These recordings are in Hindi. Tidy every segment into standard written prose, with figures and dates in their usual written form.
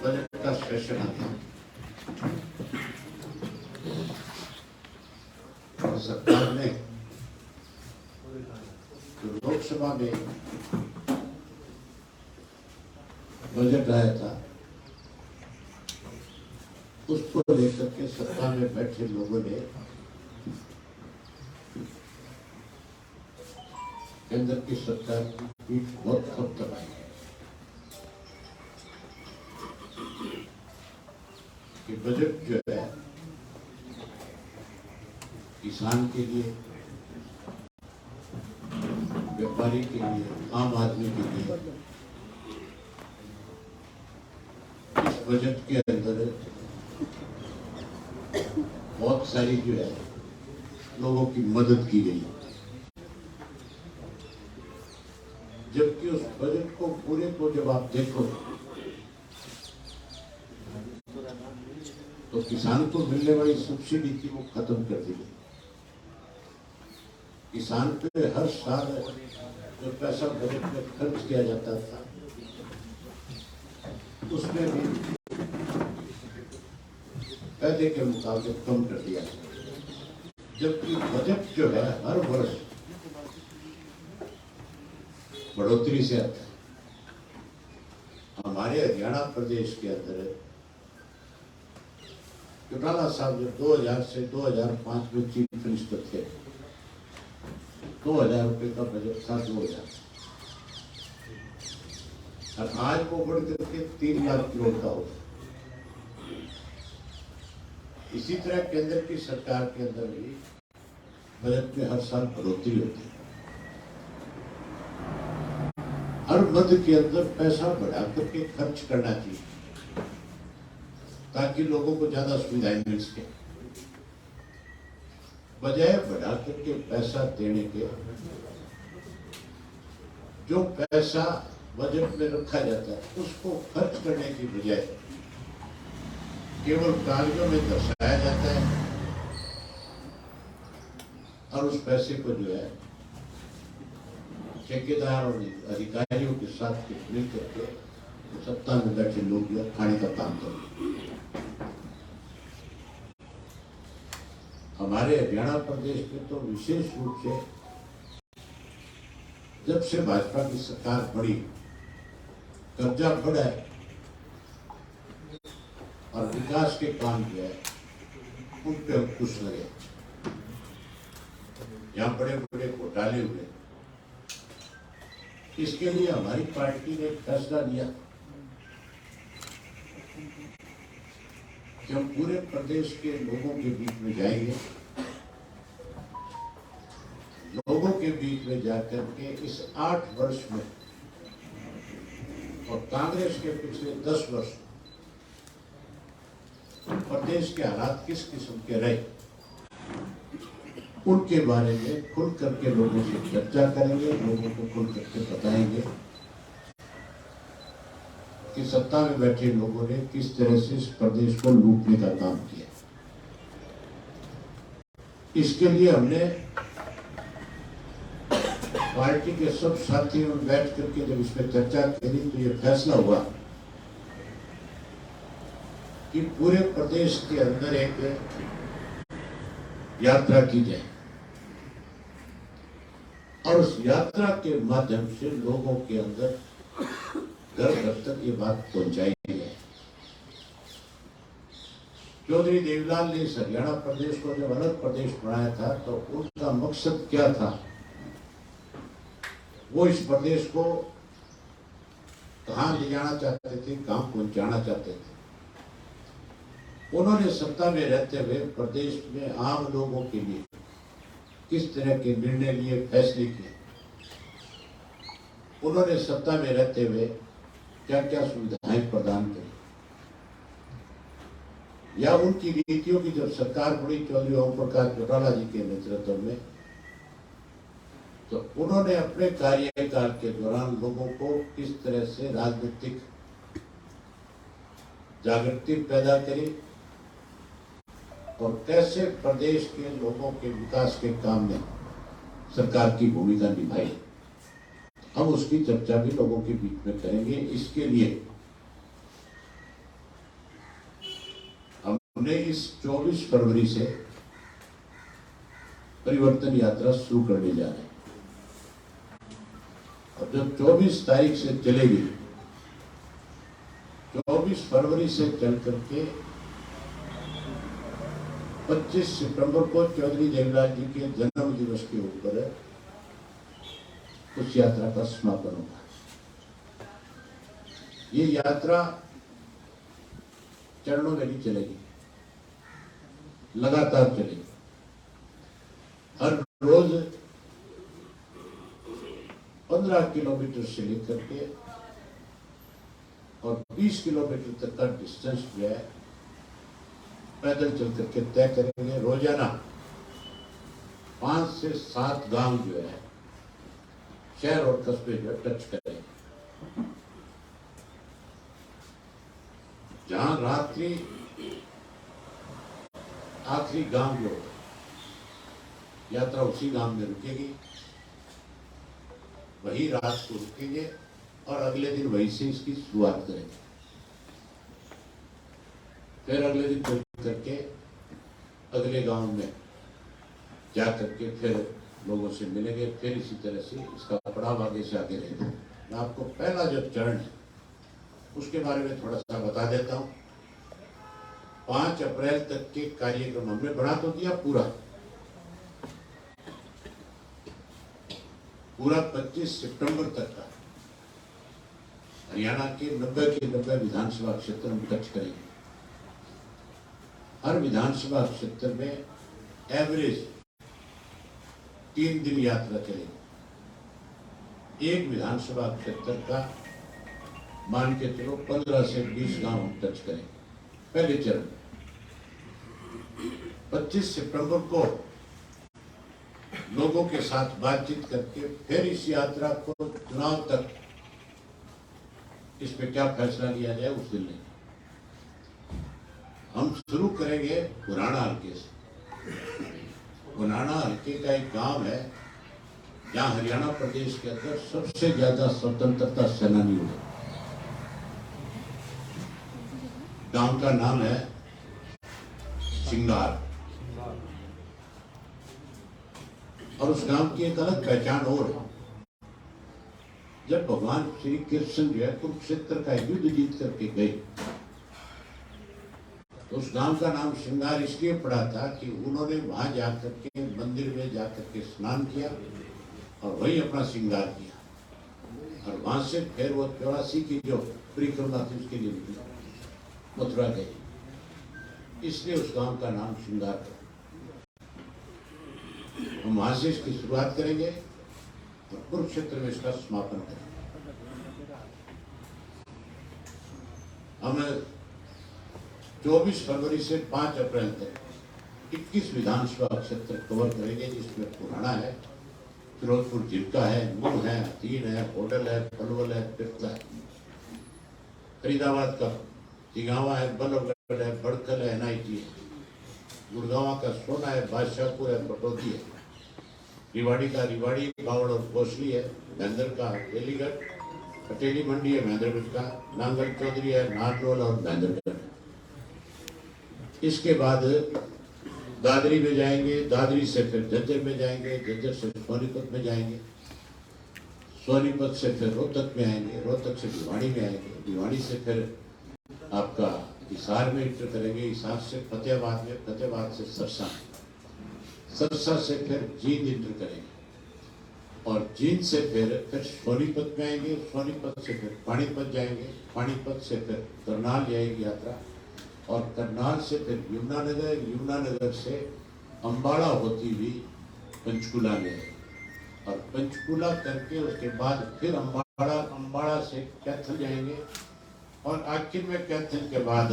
बजट का सेशन आता और सरकार ने जो लोकसभा में बजट आया था उसको लेकर के सत्ता में बैठे लोगों ने केंद्र की सरकार की पीठ बहुत थपथपाई कि बजट जो है किसान के लिए, व्यापारी के लिए, आम आदमी के लिए इस बजट के अंदर बहुत सारी जो है लोगों की मदद की गई, जबकि उस बजट को पूरे को जब आप देखो तो किसान को मिलने वाली सब्सिडी थी वो खत्म कर दी गई। किसान पे हर साल जो पैसा बजट में खर्च किया जाता था उसमें भी पहले के मुकाबले कम कर दिया, जबकि बजट जो है हर वर्ष बढ़ोतरी से आता है। हमारे हरियाणा प्रदेश के अंदर चौटाला साहब जो 2000 से 2005 में चीफ मिनिस्टर थे, 2000 रुपए का बजट था 2000, और आज वो बढ़ करके 3 लाख करोड़ का होगा। इसी तरह केंद्र की सरकार के अंदर भी बजट में हर साल बढ़ोतरी होती है। हर मद के अंदर पैसा बढ़ा करके खर्च करना चाहिए ताकि लोगों को ज्यादा सुविधाएं मिल सके, बजाय बढ़ा करके पैसा देने के। जो पैसा बजट में रखा जाता है उसको खर्च करने की बजाय केवल कार्यों में दर्शाया जाता है और उस पैसे को जो है ठेकेदार और अधिकारियों के साथ मिल करके सत्ता में बैठे लोग खाने का काम करें। हमारे हरियाणा प्रदेश में तो विशेष रूप से जब से भाजपा की सरकार बढ़ी, कर्जा बढ़ा है और विकास के काम जो है उन पे अंकुश लगे। यहाँ बड़े बड़े घोटाले हुए, इसके लिए हमारी पार्टी ने फैसला लिया कि हम पूरे प्रदेश के लोगों के बीच में जाएंगे, लोगों के बीच में जाकर के इस 8 वर्ष में और कांग्रेस के पिछले 10 वर्ष प्रदेश के हालात किस किस्म के रहे उनके बारे में खुल करके लोगों से चर्चा करेंगे, लोगों को खुल करके बताएंगे कि सत्ता में बैठे लोगों ने किस तरह से इस प्रदेश को लूटने का काम किया। इसके लिए हमने पार्टी के सब साथियों में बैठ करके जब इस पर चर्चा करी तो ये फैसला हुआ कि पूरे प्रदेश के अंदर एक यात्रा की जाए और उस यात्रा के माध्यम से लोगों के अंदर घर घर तक ये बात पहुंचाई है। चौधरी देवीलाल ने इस हरियाणा प्रदेश को जब अलग प्रदेश बनाया था तो उनका मकसद क्या था? वो इस प्रदेश को कहां ले जाना चाहते थे, कहां पहुंचाना चाहते थे। उन्होंने सत्ता में रहते हुए प्रदेश में आम लोगों के लिए किस तरह के निर्णय लिए, फैसले किए, उन्होंने सत्ता में रहते हुए क्या क्या सुविधाएं प्रदान करी, या उनकी नीतियों की जब सरकार बड़ी चौधरी ओम प्रकाश चौटाला जी के नेतृत्व में, तो उन्होंने अपने कार्यकाल के दौरान लोगों को किस तरह से राजनीतिक जागृति पैदा करी और कैसे प्रदेश के लोगों के विकास के काम में सरकार की भूमिका निभाई। हम उसकी चर्चा भी लोगों के बीच में करेंगे। इसके लिए हमने इस 24 फरवरी से परिवर्तन यात्रा शुरू करने जा रहे हैं और जब 24 तारीख से चलेगी, 24 फरवरी से चल करके 25 सितंबर को चौधरी देवलाल जी के जन्म दिवस के ऊपर उस यात्रा का समापन होगा। ये यात्रा चरणों में नहीं चलेगी, लगातार चलेगी। हर रोज 15 किलोमीटर से लेकर के और 20 किलोमीटर तक का डिस्टेंस जो है पैदल चल करके तय करेंगे। रोजाना 5 से 7 गांव जो है, शहर और कस्बे जो टच करेंगे। जहां रात्रि आखिरी गांव जो यात्रा उसी गांव में रुकेगी, वही रात को रुकेंगे और अगले दिन वहीं से इसकी शुरुआत करेंगे। फिर अगले दिन चल करके अगले गांव में जा करके फिर लोगों से मिलेंगे। फिर इसी तरह से इसका पड़ाव आगे से आगे रहेगा। मैं आपको पहला जो चरण है उसके बारे में थोड़ा सा बता देता हूं। 5 अप्रैल तक के कार्यक्रम हमने बढ़ा तो दिया पूरा 25 सितंबर तक का हरियाणा के 90 के 90 विधानसभा क्षेत्र हम टच करेंगे। हर विधानसभा क्षेत्र में एवरेज 3 दिन यात्रा चलेगी। एक विधानसभा क्षेत्र का मान के चलो 15 से 20 गांव हम टच करेंगे पहले चरण। 25 सितंबर को लोगों के साथ बातचीत करके फिर इस यात्रा को चुनाव तक इस पे क्या फैसला लिया जाए उस दिन लेंगे। हम शुरू करेंगे पुराना हल्के से। पुराना हल्के का एक गांव है जहां हरियाणा प्रदेश के अंदर सबसे ज्यादा स्वतंत्रता सेनानी हुए। गांव का नाम है सिंगार और उस गांव की एक अलग पहचान और है। जब भगवान श्री कृष्ण जो है कुरुक्षेत्र का युद्ध जीत करके गए तो उस गांव का नाम श्रृंगार इसलिए पड़ा था कि उन्होंने वहां जाकर के मंदिर में जाकर के स्नान किया और वही अपना श्रृंगार किया और वहां से फिर वो 84 की जो परिक्रमा थी उसके लिए निकला, मथुरा गए। इसलिए उस गांव का नाम श्रृंगार है। हम वहां से इसकी शुरुआत करेंगे और कुरुक्षेत्र में इसका समापन करेंगे। हम 24 फरवरी से 5 अप्रैल तक 21 विधानसभा क्षेत्र कवर करेंगे, जिसमें पुराना है, फिरोजपुर जिरका है, नूह है, हथीन है, होडल है, पलवल है, पिरता है, फरीदाबाद का तिगावा है, बल्लभगढ़ है, बड़खल है, NIT है, गुड़गांव का सोना है, बादशाहपुर है, पटौदी है, रिवाड़ी का रिवाड़ी, बावड़ और कोसली है, महेंद्र का बेलीगढ़, पटेली मंडी है, महेंद्रगढ़ का, नांगल चौधरी है, नारनौल और महेंद्रगढ़। इसके बाद दादरी में जाएंगे, दादरी से फिर झज्जर में जाएंगे, झज्जर से सोनीपत में जाएंगे, सोनीपत से फिर रोहतक में आएंगे, रोहतक से भिवाड़ी में आएंगे, भिवाड़ी से फिर आपका हिसार में इंटर करेंगे, हिसार से फतेहाबाद में, फतेहाबाद से सरसा, सरसा से फिर जींद इंटर करेंगे और जींद से फिर सोनीपत में आएंगे, सोनीपत से फिर पानीपत जाएंगे, पानीपत से फिर करनाल जाएगी यात्रा और करनाल से फिर यमुनानगर, यमुनानगर से अम्बाड़ा होती हुई पंचकुला में और पंचकुला करके उसके बाद फिर अम्बाड़ा, अम्बाड़ा से कैथल जाएंगे और आखिर में कैथल के बाद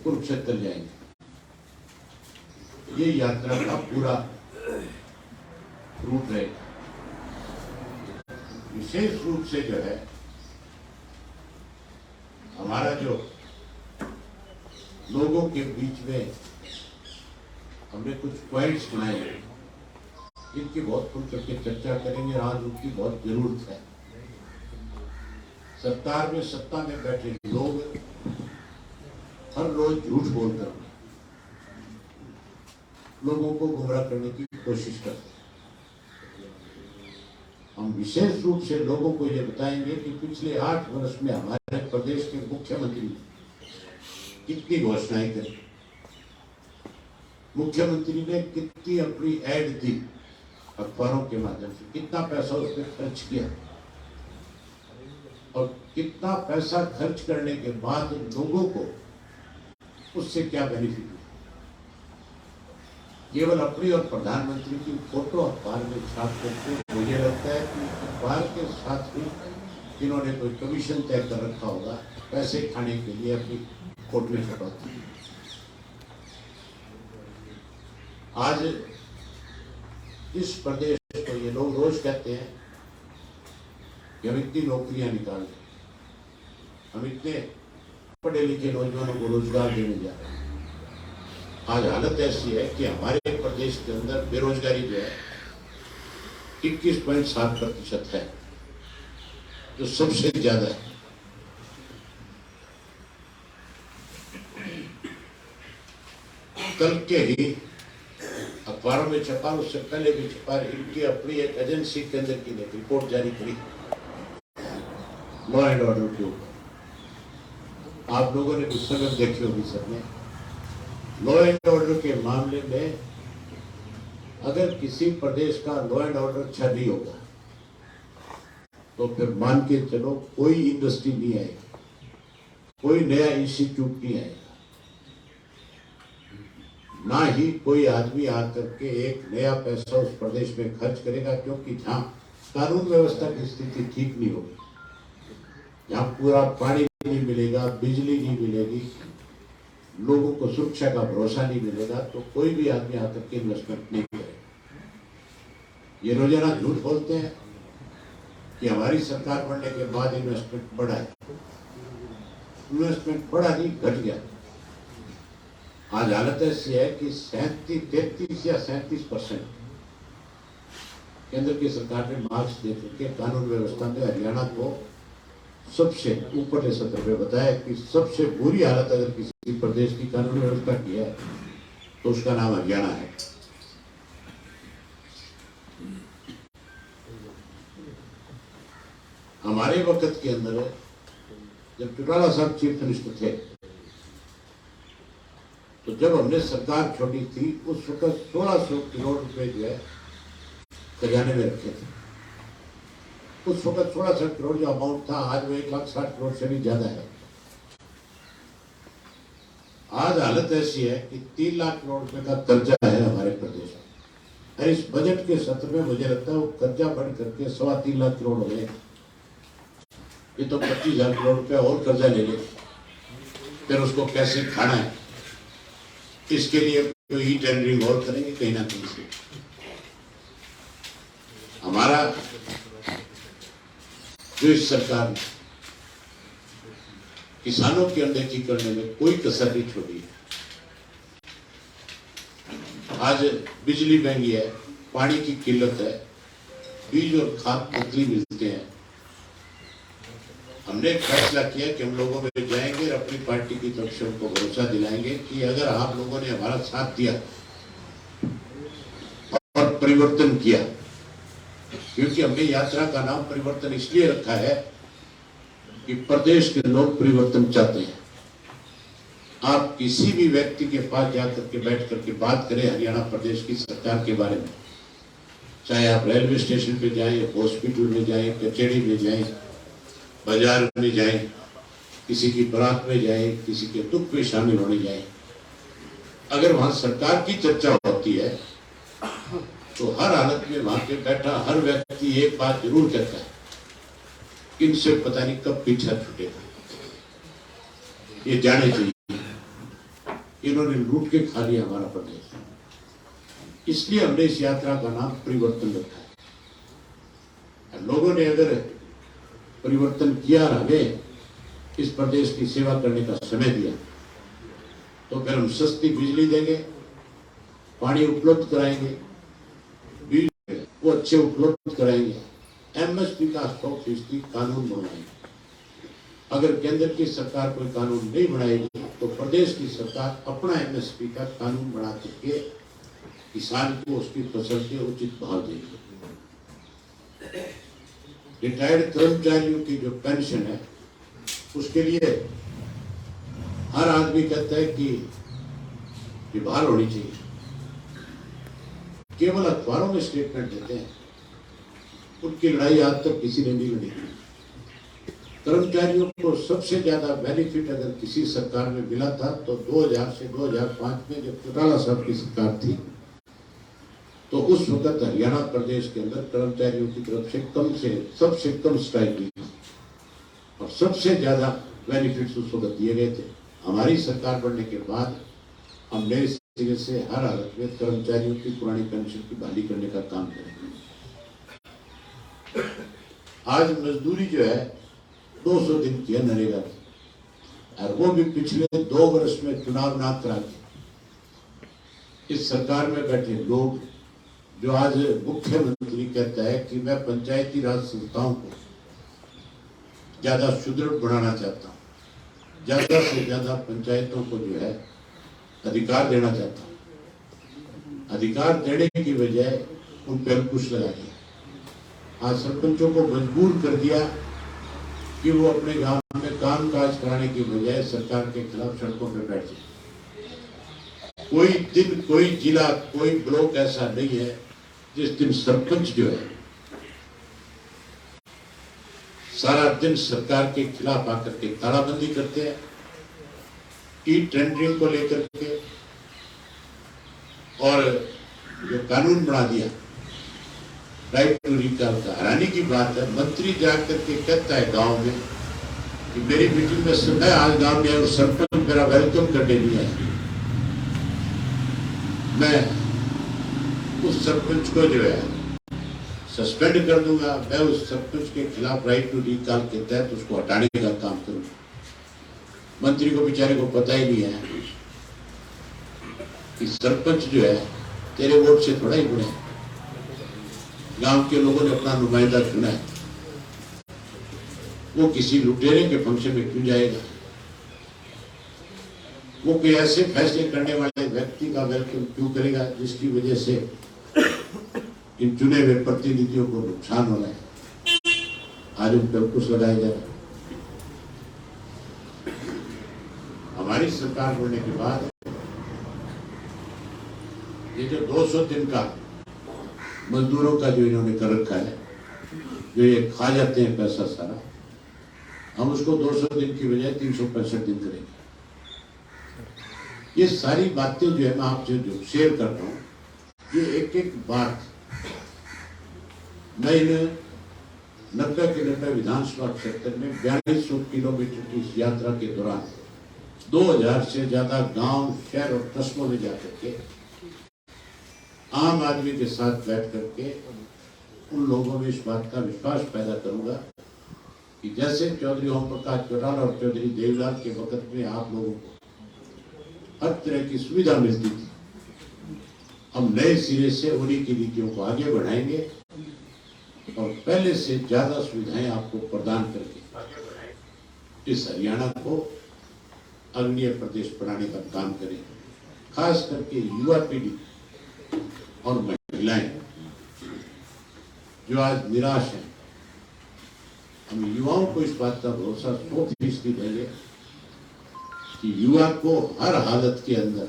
कुरुक्षेत्र जाएंगे। ये यात्रा का पूरा रूट रहेगा। विशेष रूप से जो है हमारा जो लोगों के बीच में हमने कुछ पॉइंट्स बनाए हैं, इनकी बहुत खुल करके चर्चा करेंगे। आज उनकी बहुत जरूरत है। सरकार में, सत्ता में बैठे लोग हर रोज झूठ बोलकर लोगों को गुमराह करने की कोशिश करते हैं। हम विशेष रूप से लोगों को ये बताएंगे कि पिछले 8 वर्ष में हमारे प्रदेश के मुख्यमंत्री ने कितनी घोषणाएं करी, मुख्यमंत्री ने कितनी अपनी एड दी अखबारों के माध्यम से, कितना पैसा उस पर खर्च किया और कितना पैसा खर्च करने के बाद लोगों को उससे क्या बेनिफिट हुआ। केवल अपनी और प्रधानमंत्री की फोटो अखबार में छाप करके मुझे लगता है कि अखबार के साथ ही इन्होंने कोई कमीशन तय कर रखा होगा, पैसे खाने के लिए अपनी फोटो छपाती। आज इस प्रदेश को ये लोग रोज कहते हैं कि हम इतनी नौकरियां निकाल रहे, हम इतने पढ़े लिखे नौजवानों को रोजगार देने जा रहे हैं। आज हालत ऐसी है कि हमारे प्रदेश के अंदर बेरोजगारी जो है 21.7% है, जो सबसे ज्यादा है। कल के ही अखबारों में छपा, उससे पहले भी छपा, इनकी अपनी एक एजेंसी केंद्र की ने रिपोर्ट जारी करी लॉ एंड ऑर्डर के ऊपर। आप लोगों ने उस समय देखी होगी सबने। लॉ एंड ऑर्डर के मामले में अगर किसी प्रदेश का लॉ एंड ऑर्डर अच्छा नहीं होगा तो फिर मान के चलो कोई इंडस्ट्री नहीं आएगी, कोई नया इंस्टीट्यूट नहीं आएगा, ना ही कोई आदमी आकर के एक नया पैसा उस प्रदेश में खर्च करेगा, क्योंकि जहाँ कानून व्यवस्था की स्थिति ठीक नहीं होगी, जहाँ पूरा पानी नहीं मिलेगा, बिजली नहीं मिलेगी, लोगों को सुरक्षा का भरोसा नहीं मिलेगा, तो कोई भी आदमी आकर के इन्वेस्टमेंट नहीं करेगा। ये रोजाना झूठ बोलते हैं कि हमारी सरकार बनने के बाद इन्वेस्टमेंट बढ़ा है। इन्वेस्टमेंट बढ़ा नहीं, घट गया। आज हालत ऐसी है कि 33 या 37% केंद्र की सरकार ने मार्क्स दे करके कानून व्यवस्था में हरियाणा को सबसे ऊपर सत्र पे बताया कि सबसे बुरी हालत अगर किसी प्रदेश की कानून व्यवस्था की है तो उसका नाम हरियाणा है। हमारे वक्त के अंदर जब चौटाला साहब चीफ मिनिस्टर थे, तो जब हमने सरकार छोड़ी थी उस वक्त 1600 करोड़ रुपए जो है खजाने में रखे थे। उस वक्त 1600 करोड़ जो अमाउंट था, आज वो 1,60,000 करोड़ से भी ज्यादा है। आज हालत ऐसी है कि 3 लाख करोड़ रुपए का कर्जा है हमारे प्रदेश में। और इस बजट के सत्र में मुझे लगता है वो कर्जा बढ़ करके 3.25 लाख करोड़ हो गए। ये तो 25,000 करोड़ रुपया और कर्जा ले ले, फिर उसको कैसे खाना है, इसके लिए तो ई टेंडरिंग और करेंगे कहीं ना कहीं से। हमारा जो इस सरकार ने किसानों की अनदेखी करने में कोई कसर नहीं छोड़ी है। आज बिजली महंगी है, पानी की किल्लत है, बीज और खाद नकली मिलते हैं। हमने एक फैसला किया कि हम लोगों में जाएंगे और अपनी पार्टी की तरफ से उनको भरोसा दिलाएंगे कि अगर आप लोगों ने हमारा साथ दिया और परिवर्तन किया, क्योंकि हमने यात्रा का नाम परिवर्तन इसलिए रखा है कि प्रदेश के लोग परिवर्तन चाहते हैं। आप किसी भी व्यक्ति के पास जाकर के बैठ करके बात करें हरियाणा प्रदेश की सरकार के बारे में, चाहे आप रेलवे स्टेशन पे जाएं, हॉस्पिटल में जाएं, कचहरी में जाएं, बाजार में जाएं, किसी की बारात में जाएं, किसी के दुख में शामिल होने जाएं, अगर वहां सरकार की चर्चा होती है तो हर हालत में वहां पे बैठा हर व्यक्ति एक बात जरूर कहता है, इनसे पता नहीं कब पीछा छूटेगा। ये जाने चाहिए, इन्होंने लूट के खा लिया हमारा प्रदेश, इसलिए हमने इस यात्रा का नाम परिवर्तन रखा है। लोगों ने अगर परिवर्तन किया और हमें इस प्रदेश की सेवा करने का समय दिया तो फिर हम सस्ती बिजली देंगे, पानी उपलब्ध कराएंगे, बीज वो अच्छे उपलब्ध कराएंगे, एमएसपी का 100% कानून बनवाएंगे। अगर केंद्र की सरकार कोई कानून नहीं बनाएगी तो प्रदेश की सरकार अपना एमएसपी का कानून बना करके किसान को उसकी फसल के उचित भाव देगी। रिटायर्ड कर्मचारियों की जो पेंशन है उसके लिए हर आदमी कहता है कि ये बहाल होनी चाहिए, केवल अखबारों में स्टेटमेंट देते हैं, उनकी लड़ाई आज तक किसी ने नहीं लड़ी। कर्मचारियों को सबसे ज्यादा बेनिफिट अगर किसी सरकार में मिला था तो 2000 से 2005 में जब चौटाला साहब की सरकार थी तो उस वक्त हरियाणा प्रदेश के अंदर कर्मचारियों की तरफ से सबसे कम स्ट्राइक हुई थी और सबसे ज्यादा बेनिफिट्स उस वक्त दिए गए थे। हमारी सरकार बनने के बाद हम नए सिरे से हर हालत में कर्मचारियों की पुरानी पेंशन की बहाली करने का काम करेंगे। आज मजदूरी जो है 200 दिन की है नरेगा की, और वो भी पिछले 2 वर्ष में चुनाव ना करा के इस सरकार में बैठे लोग जो आज मुख्यमंत्री कहता है कि मैं पंचायती राज संस्थाओं को ज्यादा सुदृढ़ बनाना चाहता हूँ, ज्यादा से ज्यादा पंचायतों को जो है अधिकार देना चाहता हूँ। अधिकार देने की बजाय उन पर अंकुश लगा दिया। आज सरपंचों को मजबूर कर दिया कि वो अपने गांव में काम काज कराने की बजाय सरकार के खिलाफ सड़कों पर बैठ जाए। कोई दिन, कोई जिला, कोई ब्लॉक ऐसा नहीं है जिस दिन सरपंच जो है सारा दिन सरकार के खिलाफ आकर के तालाबंदी करते हैं, ई टेंडरिंग को लेकर के, और जो कानून बना दिया राइट टू रिकॉल का। हैरानी की बात है, मंत्री जाकर के कहता है गांव में कि मेरी मीटिंग में सुना है, आज गांव में और सरपंच मेरा वेलकम करने लिया है, मैं उस सरपंच को जो है सस्पेंड कर दूंगा, मैं उस सरपंच के खिलाफ राइट टू रिकॉल के तहत उसको हटाने का काम करूंगा। मंत्री को बेचारे को पता ही नहीं है कि सरपंच जो है तेरे वोट से थोड़ा ही गुणे, गांव के लोगों ने अपना नुमाइंदा चुना है, वो किसी लुटेरे के फंक्शन में क्यों जाएगा? वो कोई ऐसे फैसले करने वाले व्यक्ति का वेलकम क्यों करेगा जिसकी वजह से इन चुने हुए प्रतिनिधियों को नुकसान होना है? आज उन पर कुछ लगाया जा रहा है। हमारी सरकार बनने के बाद ये जो 200 दिन का मजदूरों का जो इन्होंने कर रखा है, जो ये खा जाते हैं पैसा सारा, हम उसको 200 दिन की बजाय 365 दिन करेंगे। ये सारी बातें जो है मैं आपसे जो शेयर कर रहा हूँ, ये एक एक बात मैं इन 90 के 90 विधानसभा क्षेत्र में 4200 किलोमीटर की इस यात्रा के दौरान 2000 से ज्यादा गांव, शहर और कस्बों में जाकर के आम आदमी के साथ बैठ करके उन लोगों में इस बात का विश्वास पैदा करूंगा कि जैसे चौधरी ओम प्रकाश चौटाला और चौधरी देवलाल के वक्त में आप लोगों को हर तरह की सुविधा मिलती थी, हम नए सिरे से उन्हीं की नीतियों को आगे बढ़ाएंगे और पहले से ज्यादा सुविधाएं आपको प्रदान करके इस हरियाणा को अग्रणीय प्रदेश बनाने का काम करें। खास करके युवा पीढ़ी और महिलाएं जो आज निराश हैं, हम युवाओं को इस बात का भरोसा 100% देंगे कि युवा को हर हालत के अंदर,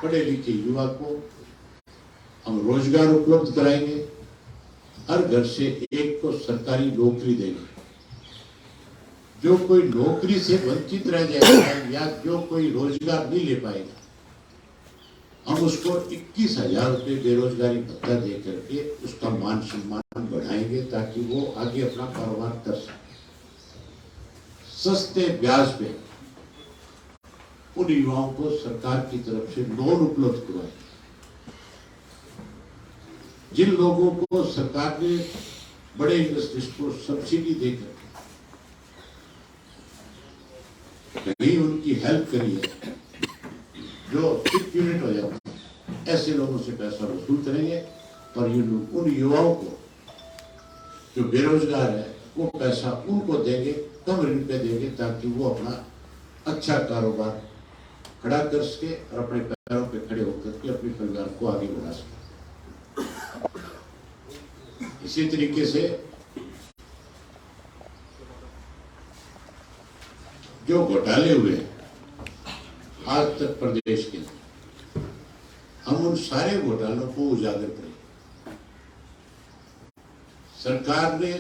पढ़े लिखे युवा को हम रोजगार उपलब्ध कराएंगे, हर घर से एक को सरकारी नौकरी देंगे। जो कोई नौकरी से वंचित रह जाएगा या जो कोई रोजगार नहीं ले पाएगा, हम उसको 21,000 रुपये बेरोजगारी भत्ता दे करके उसका मान सम्मान बढ़ाएंगे ताकि वो आगे अपना कारोबार कर सके। सस्ते ब्याज पे उन युवाओं को सरकार की तरफ से लोन उपलब्ध करवाएं। जिन लोगों को सरकार ने बड़े इंडस्ट्रीज को सब्सिडी देकर कहीं उनकी हेल्प करी है, जो 6 यूनिट हो जाते हैं, ऐसे लोगों से पैसा वसूल करेंगे और उन युवाओं को जो बेरोजगार है वो पैसा उनको देंगे कम ऋण पे देंगे ताकि वो अपना अच्छा कारोबार खड़ा कर सके और अपने पैरों पे खड़े होकर के अपने परिवार को आगे बढ़ा सके। इसी तरीके से जो घोटाले हुए आज तक प्रदेश के, हम उन सारे घोटालों को उजागर करें। सरकार ने,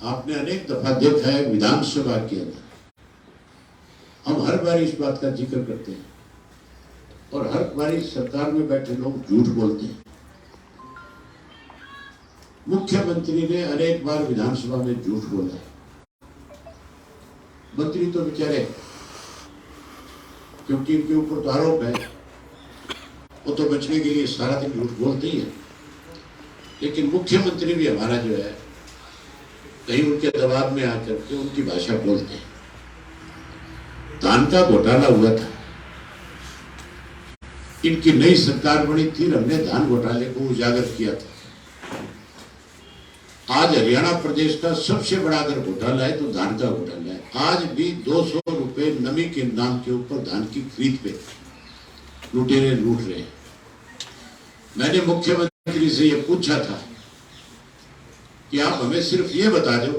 आपने अनेक दफा देखा है विधानसभा के अंदर, हम हर बार इस बात का जिक्र करते हैं और हर बार सरकार में बैठे लोग झूठ बोलते हैं। मुख्यमंत्री ने अनेक बार विधानसभा में झूठ बोला है। मंत्री तो बेचारे, क्योंकि इनके ऊपर तो आरोप है, वो तो बचने के लिए सारा दिन झूठ बोलते ही है। लेकिन मुख्यमंत्री भी हमारा जो है कहीं उनके दबाव में आकर के उनकी भाषा बोलते हैं। धान का घोटाला हुआ था, इनकी नई सरकार बनी थी, हमने धान घोटाले को उजागर किया था। आज हरियाणा प्रदेश का सबसे बड़ा अगर घोटाला है तो धान का घोटाला है। आज भी 200 रुपए नमी के नाम के ऊपर धान की खरीद पे लुटेरे लूट रहे हैं। मैंने मुख्यमंत्री से ये पूछा था कि आप हमें सिर्फ ये बता दो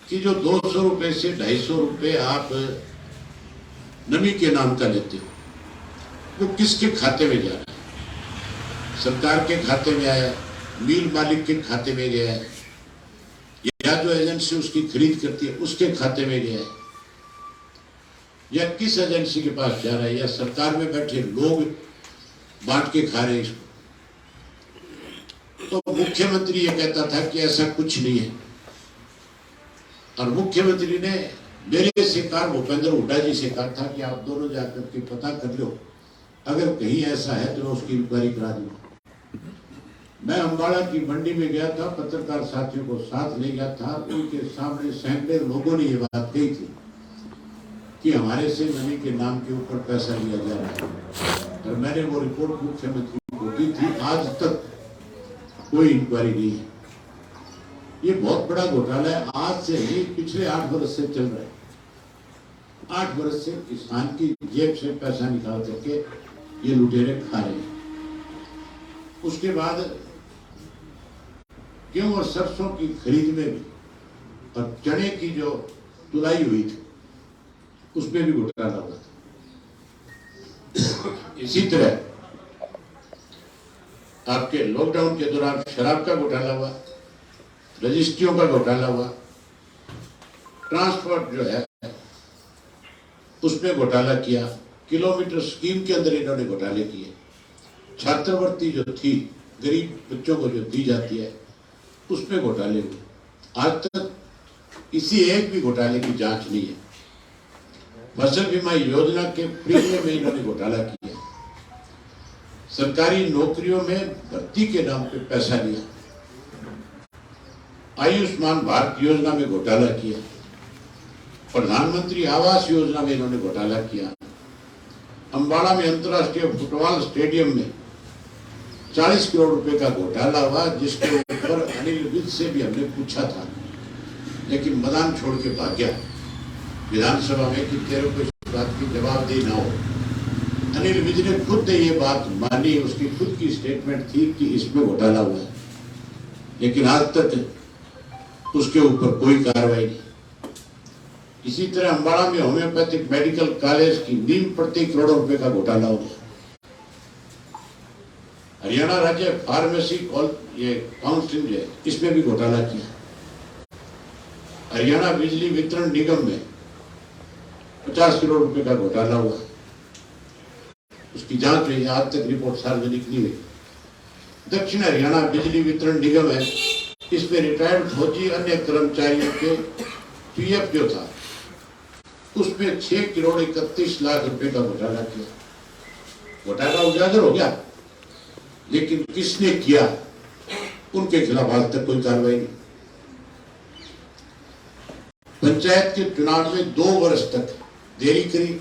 कि जो 200 रुपए से 250 रुपए आप नमी के नाम का लेते हो, वो किसके खाते में जा रहा है? सरकार के खाते में आया, मिल मालिक के खाते में गया है, या जो एजेंसी उसकी खरीद करती है उसके खाते में गया है, या किस एजेंसी के पास जा रहा है, या सरकार में बैठे लोग बांट के खा रहे हैं इसको? तो मुख्यमंत्री ये कहता था कि ऐसा कुछ नहीं है। और मुख्यमंत्री ने मेरे से कहा, भूपेंद्र हुड्डा जी से कहा था कि आप दोनों जाकर के पता कर लो, अगर कहीं ऐसा है तो उसकी इंक्वायरी करा दूंगा। मैं अम्बाड़ा की मंडी में गया था, पत्रकार साथियों को साथ ले गया था, उनके सामने सैकड़ों लोगों ने ये बात कही थी कि हमारे से नमी के नाम के ऊपर पैसा लिया जा रहा है। और मैंने वो रिपोर्ट मुख्यमंत्री को दी थी। आज तक कोई इंक्वायरी नहीं है। ये बहुत बड़ा घोटाला है। आज से ही पिछले 8 वर्ष से चल रहा है। 8 वर्ष से किसान की जेब से पैसा निकाल करके ये लुटेरे खा रहे हैं। उसके बाद गेहूं और सरसों की खरीद में भी और चने की जो तुलाई हुई थी उसमें भी घोटाला हुआ था। इसी तरह आपके लॉकडाउन के दौरान शराब का घोटाला हुआ, रजिस्ट्रियों का घोटाला हुआ, ट्रांसपोर्ट जो है उसमें घोटाला किया, किलोमीटर स्कीम के अंदर इन्होंने घोटाले किए, छात्रवृत्ति जो थी गरीब बच्चों को जो दी जाती है उसमें घोटाले हुए। आज तक किसी एक भी घोटाले की जांच नहीं है। फसल बीमा योजना के प्रीमियम में इन्होंने घोटाला किया, सरकारी नौकरियों में भर्ती के नाम पे पैसा लिया, आयुष्मान भारत योजना में घोटाला किया, प्रधानमंत्री आवास योजना में इन्होंने घोटाला किया, अम्बाड़ा में अंतर्राष्ट्रीय फुटबॉल स्टेडियम में 40 करोड़ रुपए का घोटाला हुआ, जिसके ऊपर अनिल विज से भी हमने पूछा था, लेकिन मैदान छोड़ के भाग गया विधानसभा में कि तेरे को इस बात की जवाबदेही ना हो। अनिल विज ने खुद ने ये बात मानी, उसकी खुद की स्टेटमेंट थी कि इसमें घोटाला हुआ है, लेकिन आज तक उसके ऊपर कोई कार्रवाई नहीं। इसी तरह अम्बाड़ा में होम्योपैथिक मेडिकल कॉलेज की नींव प्रति करोड़ों रुपए का घोटाला हो गया। हरियाणा राज्य फार्मेसी ये काउंसिल है, इसमें भी घोटाला किया। हरियाणा बिजली वितरण निगम में 50 करोड़ रुपए का घोटाला हुआ, उसकी जांच हुई, आज तक रिपोर्ट सार्वजनिक नहीं हुई। दक्षिण हरियाणा बिजली वितरण निगम है, इसमें रिटायर्ड फौजी अन्य कर्मचारियों के पीएफ जो था उसमें 6 करोड़ 31 लाख रुपए का घोटाला किया। घोटाला उजागर हो गया, लेकिन किसने किया उनके खिलाफ आज तक कोई कार्रवाई नहीं। पंचायत के चुनाव में 2 वर्ष तक देरी करी,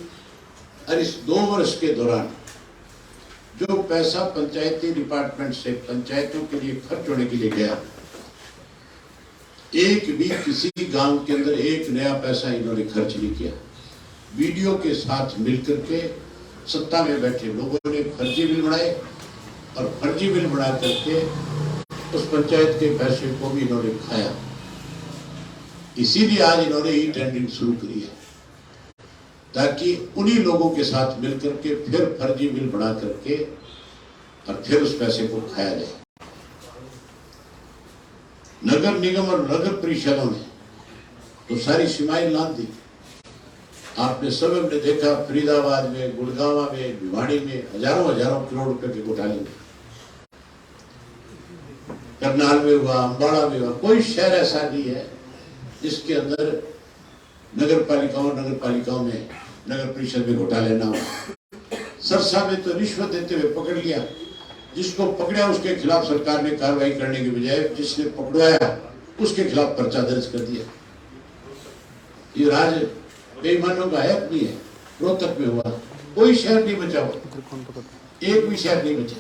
और इस 2 वर्ष के दौरान जो पैसा पंचायती डिपार्टमेंट से पंचायतों के लिए खर्च होने के लिए गया, एक भी किसी गांव के अंदर एक नया पैसा इन्होंने खर्च नहीं किया। वीडियो के साथ मिलकर के सत्ता में बैठे लोगों ने फर्जी बिल बनाए और फर्जी बिल बना करके उस पंचायत के पैसे को भी इन्होंने खाया। इसीलिए आज इन्होंने ई टेंडरिंग शुरू करी है, ताकि उन्हीं लोगों के साथ मिलकर के फिर फर्जी बिल बना करके और फिर उस पैसे को खाया जाए। नगर निगम और नगर परिषदों ने तो सारी सीमाएं लाद दी। आपने सब ने देखा, फरीदाबाद में, गुड़गांव में, भिवाड़ी में हजारों हजारों करोड़ रुपए के घोटाले में, करनाल में हुआ, अम्बाड़ा में हुआ। कोई शहर ऐसा नहीं है जिसके अंदर नगर पालिकाओं में, नगर परिषद में घोटाले ना हो। सरसा में तो रिश्वत देते हुए पकड़ लिया। जिसको पकड़ा उसके खिलाफ सरकार ने कार्रवाई करने के बजाय जिसने पकड़वाया उसके खिलाफ पर्चा दर्ज कर दिया। ये राज बेईमानों का है नहीं है। रोहतक में हुआ, कोई शहर नहीं बचा हुआ, एक भी शहर नहीं बचा।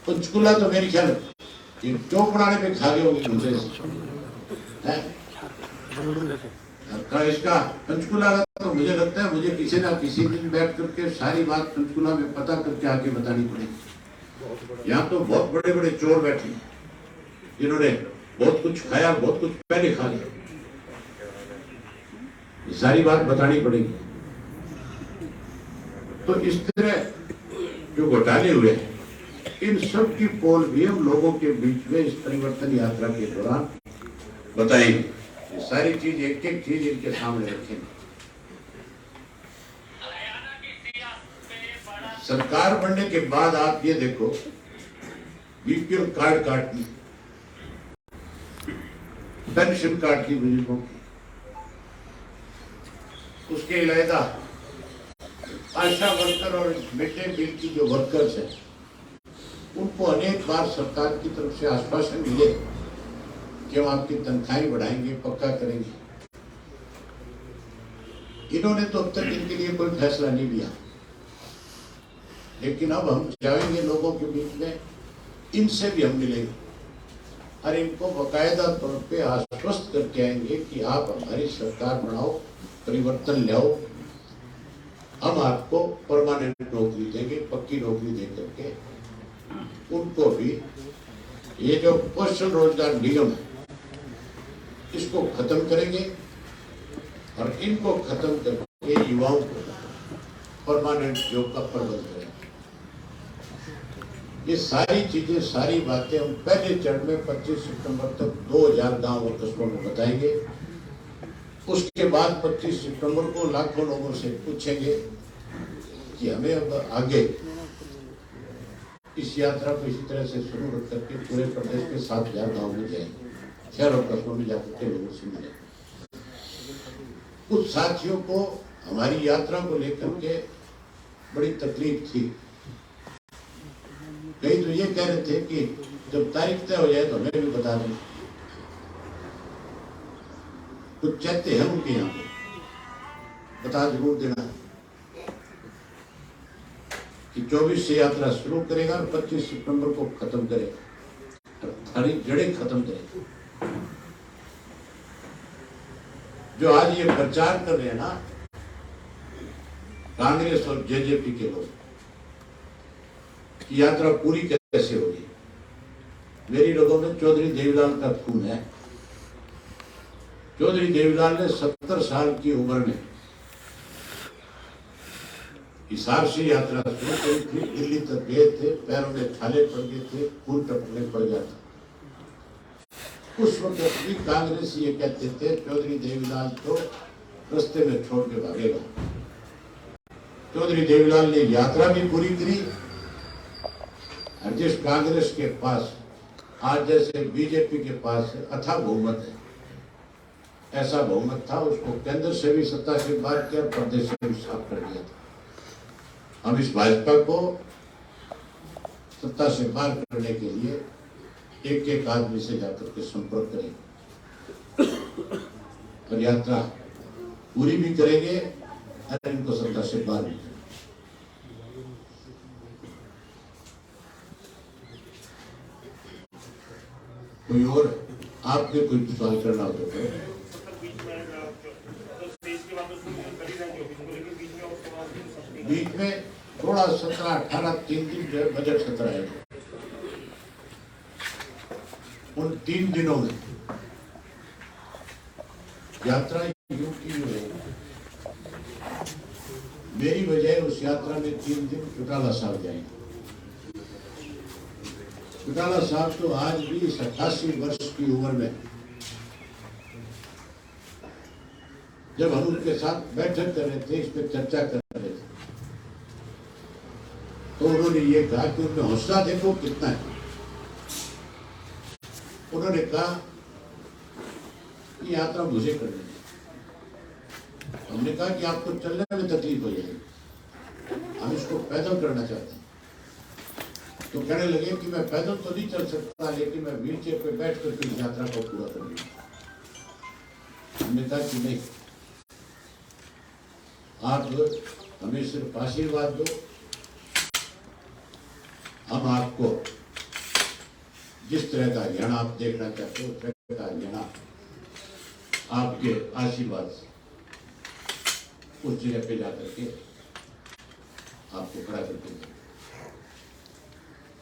पंचकुला तो मेरी ख्याल चौक बनाने में खा गए होंगे इसका पंचकुला का तो मुझे लगता है मुझे किसी ना किसी दिन बैठ करके सारी बात पंचकुला में पता करके आगे बतानी पड़ेगी। यहाँ तो बहुत बड़े बड़े चोर बैठे जिन्होंने बहुत कुछ खाया, बहुत कुछ पहले खा लिया। ये सारी बात बतानी पड़ेगी। तो इस तरह जो घोटाले हुए हैं, इन सब की पोल भी हम लोगों के बीच में इस परिवर्तन यात्रा के दौरान बताएंगे। ये सारी चीज एक एक चीज इनके सामने रखेंगे। सरकार बनने के बाद आप ये देखो, बीपीएल कार्ड काट दी, पेंशन काट दी बुजुर्गों की, उसके अलावा आशा वर्कर और मिड डे मील की जो वर्कर्स हैं उनको अनेक बार सरकार की तरफ से आश्वासन मिले कि हम आपकी तनख्वाहें बढ़ाएंगे, पक्का करेंगे। इन्होंने तो अब तक इनके लिए कोई फैसला नहीं लिया, लेकिन अब हम जाएंगे लोगों के बीच में, इनसे भी हम मिलेंगे और इनको बाकायदा तौर पे आश्वस्त करके आएंगे कि आप हमारी सरकार बनाओ, परिवर्तन लाओ, हम आपको परमानेंट नौकरी देंगे, पक्की नौकरी दे करके उनको भी ये जो कौशल रोजगार निगम है इसको खत्म करेंगे और इनको खत्म करके युवाओं को परमानेंट जॉब का प्रबंध करेंगे। ये सारी चीजें, सारी बातें हम पहले चरण में 25 सितंबर तक 2000 गांव और कस्बों में बताएंगे। उसके बाद 25 सितंबर को लाखों लोगों से पूछेंगे कि हमें अब आगे इस यात्रा को इसी तरह से शुरू रख करके पूरे प्रदेश के 7000 गांव में जाएंगे, शहर और कस्बों में जाकर के लोगों से मिलेंगे। कुछ साथियों को हमारी यात्रा को लेकर के बड़ी तकलीफ थी। कई तो ये कह रहे थे कि जब तारीख तय हो जाए तो हमें भी बता दें। कुछ चाहते हैं उनके यहाँ पे बता जरूर देना कि 24 से यात्रा शुरू करेगा और 25 सितंबर को खत्म करेगा, सारी जड़ें खत्म करेगा। जो आज ये प्रचार कर रहे हैं ना कांग्रेस और जेजेपी के लोग कि यात्रा पूरी कैसे होगी, मेरी लोगों में चौधरी देवीलाल का खून है। चौधरी देवीलाल ने 70 साल की उम्र में हिसार से यात्रा शुरू करी थी, दिल्ली तक गए थे, पैरों में छाले पड़ गए थे, खून टपकने पड़ गया था। उस वक्त भी कांग्रेस ये कहते थे चौधरी देवीलाल तो रास्ते में छोड़ के भागेगा। चौधरी देवीलाल ने यात्रा भी पूरी करी और जिस कांग्रेस के पास आज जैसे बीजेपी के पास अथाह बहुमत है, ऐसा बहुमत था, उसको केंद्र से भी सत्ता से बाहर किया, प्रदेश से भी साफ कर दिया था। हम इस भाजपा को सत्ता से बाहर करने के लिए एक एक आदमी से जाकर के संपर्क करेंगे और यात्रा पूरी भी करेंगे और इनको सत्ता से बाहर भी करेंगे। कोई और आपके कोई सवाल करना हो तो करो। बीच में थोड़ा 17-18 3 दिन जो है बजट सत्र है, उन 3 दिनों में यात्रा यूं की जो है, मेरी बजाय उस यात्रा में 3 दिन चौटाला साहब जाएंगे। चौटाला साहब तो आज भी 88 वर्ष की उम्र में, जब हम उनके साथ बैठक कर रहे थे, इस पर चर्चा कर रहे थे, तो उन्होंने ये कहा कि उनमें हौसला देखो कितना है। उन्होंने कहा कि यात्रा मुझे करनी है। हमने कहा कि आपको चलने में तकलीफ हो जाएगी, हम इसको पैदल करना चाहते हैं। तो कहने लगे कि मैं पैदल तो नहीं चल सकता, लेकिन मैं व्हील चेयर पे बैठ कर इस यात्रा को पूरा कर लूंगा। हमने कहा कि नहीं, आप हमें सिर्फ आशीर्वाद दो, हम आपको जिस तरह का हरियाणा आप देखना चाहते हो उस तरह का हरियाणा आपके आशीर्वाद से उस जगह पे जाकर के आपको खड़ा करके दें।